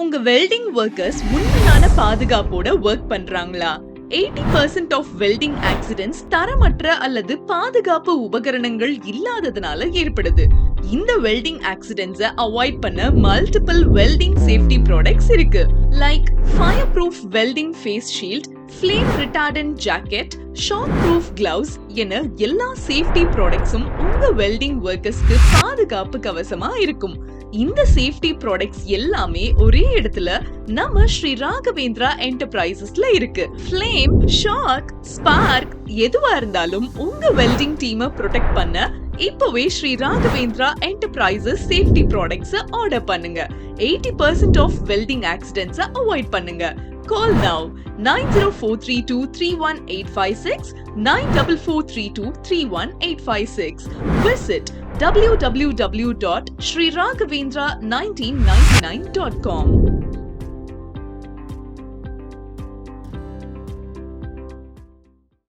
உங்க welding workers உண்மையான பாதுகாப்போட work பண்றாங்களா? 80% ஆஃப் வெல்டிங் ஆக்சிடென்ட்ஸ் தரமற்ற அல்லது பாதுகாப்பு உபகரணங்கள் இல்லாததுனால ஏற்படுது. இந்த வெல்டிங் ஆக்சிடென்ட்ஸை அவாய்ட் பண்ண மல்டிபிள் வெல்டிங் சேஃப்டி ப்ராடக்ட்ஸ் இருக்கு. Like fireproof welding face shield, flame retardant jacket, shockproof gloves என எல்லா சேஃப்டி ப்ராடக்ட்ஸும் உங்க வெல்டிங் ஒர்க்கர்ஸ்க்கு பாதுகாப்பு கவசமா இருக்கும். இந்த சேஃப்டி ப்ராடக்ட்ஸ் எல்லாமே ஒரே இடத்துல நம்ம ஸ்ரீ ராகவேந்திரா என்டர்பிரைசஸ்ல இருக்கு. ஃப்ளேம், ஷாக், ஸ்பார்க் எதுவா இருந்தாலும் உங்க வெல்டிங் டீமை ப்ரொடெக்ட் பண்ண இப்பவே Shri Raghavendra enterprises safety products order பண்ணுங்க. 80% ஆஃப் வெல்டிங் ஆக்சிடென்ட்ஸை அவாய்ட் பண்ணுங்க. Call now 9043231856 94432 Visit www.sriraghavendra1999.com.